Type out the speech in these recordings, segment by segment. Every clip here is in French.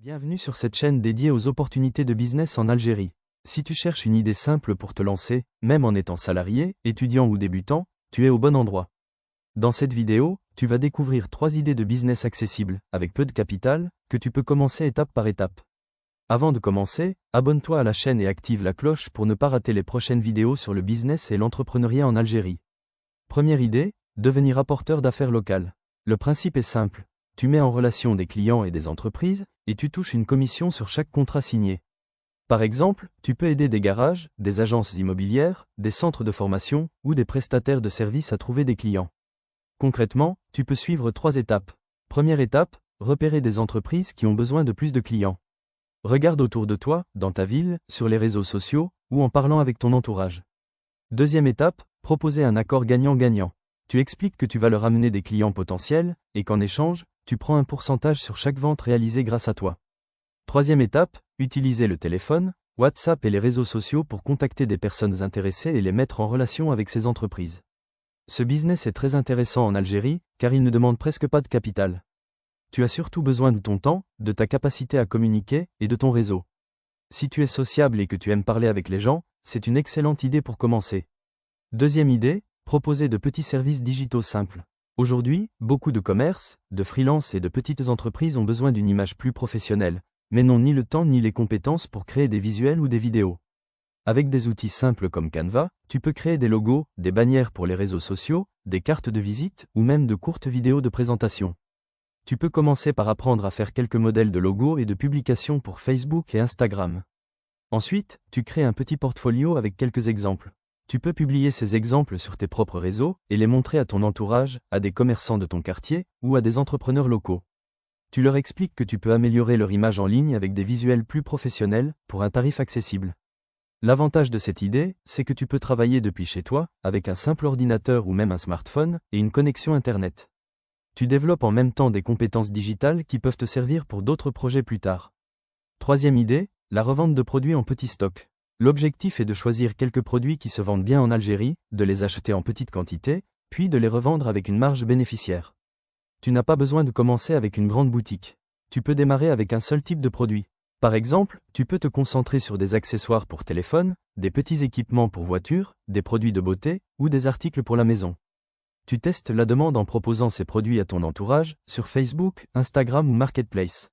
Bienvenue sur cette chaîne dédiée aux opportunités de business en Algérie. Si tu cherches une idée simple pour te lancer, même en étant salarié, étudiant ou débutant, tu es au bon endroit. Dans cette vidéo, tu vas découvrir 3 idées de business accessibles, avec peu de capital, que tu peux commencer étape par étape. Avant de commencer, abonne-toi à la chaîne et active la cloche pour ne pas rater les prochaines vidéos sur le business et l'entrepreneuriat en Algérie. Première idée, devenir apporteur d'affaires locales. Le principe est simple. Tu mets en relation des clients et des entreprises, et tu touches une commission sur chaque contrat signé. Par exemple, tu peux aider des garages, des agences immobilières, des centres de formation ou des prestataires de services à trouver des clients. Concrètement, tu peux suivre 3 étapes. Première étape, repérer des entreprises qui ont besoin de plus de clients. Regarde autour de toi, dans ta ville, sur les réseaux sociaux, ou en parlant avec ton entourage. Deuxième étape, proposer un accord gagnant-gagnant. Tu expliques que tu vas leur amener des clients potentiels, et qu'en échange, tu prends un pourcentage sur chaque vente réalisée grâce à toi. Troisième étape, utiliser le téléphone, WhatsApp et les réseaux sociaux pour contacter des personnes intéressées et les mettre en relation avec ces entreprises. Ce business est très intéressant en Algérie, car il ne demande presque pas de capital. Tu as surtout besoin de ton temps, de ta capacité à communiquer et de ton réseau. Si tu es sociable et que tu aimes parler avec les gens, c'est une excellente idée pour commencer. Deuxième idée, proposer de petits services digitaux simples. Aujourd'hui, beaucoup de commerces, de freelance et de petites entreprises ont besoin d'une image plus professionnelle, mais n'ont ni le temps ni les compétences pour créer des visuels ou des vidéos. Avec des outils simples comme Canva, tu peux créer des logos, des bannières pour les réseaux sociaux, des cartes de visite ou même de courtes vidéos de présentation. Tu peux commencer par apprendre à faire quelques modèles de logos et de publications pour Facebook et Instagram. Ensuite, tu crées un petit portfolio avec quelques exemples. Tu peux publier ces exemples sur tes propres réseaux et les montrer à ton entourage, à des commerçants de ton quartier ou à des entrepreneurs locaux. Tu leur expliques que tu peux améliorer leur image en ligne avec des visuels plus professionnels pour un tarif accessible. L'avantage de cette idée, c'est que tu peux travailler depuis chez toi, avec un simple ordinateur ou même un smartphone et une connexion Internet. Tu développes en même temps des compétences digitales qui peuvent te servir pour d'autres projets plus tard. Troisième idée, la revente de produits en petit stock. L'objectif est de choisir quelques produits qui se vendent bien en Algérie, de les acheter en petite quantité, puis de les revendre avec une marge bénéficiaire. Tu n'as pas besoin de commencer avec une grande boutique. Tu peux démarrer avec un seul type de produit. Par exemple, tu peux te concentrer sur des accessoires pour téléphone, des petits équipements pour voiture, des produits de beauté ou des articles pour la maison. Tu testes la demande en proposant ces produits à ton entourage, sur Facebook, Instagram ou Marketplace.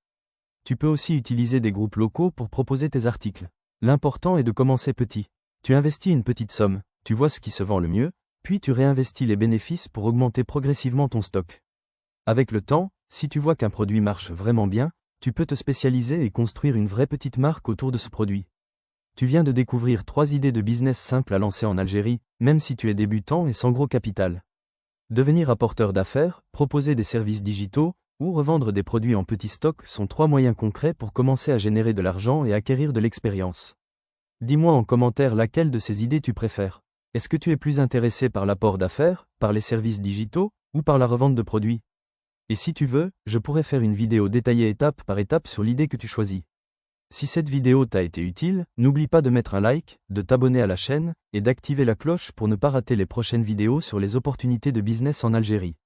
Tu peux aussi utiliser des groupes locaux pour proposer tes articles. L'important est de commencer petit. Tu investis une petite somme, tu vois ce qui se vend le mieux, puis tu réinvestis les bénéfices pour augmenter progressivement ton stock. Avec le temps, si tu vois qu'un produit marche vraiment bien, tu peux te spécialiser et construire une vraie petite marque autour de ce produit. Tu viens de découvrir 3 idées de business simples à lancer en Algérie, même si tu es débutant et sans gros capital. Devenir apporteur d'affaires, proposer des services digitaux, ou revendre des produits en petit stock sont 3 moyens concrets pour commencer à générer de l'argent et acquérir de l'expérience. Dis-moi en commentaire laquelle de ces idées tu préfères. Est-ce que tu es plus intéressé par l'apport d'affaires, par les services digitaux, ou par la revente de produits? Et si tu veux, je pourrais faire une vidéo détaillée étape par étape sur l'idée que tu choisis. Si cette vidéo t'a été utile, n'oublie pas de mettre un like, de t'abonner à la chaîne, et d'activer la cloche pour ne pas rater les prochaines vidéos sur les opportunités de business en Algérie.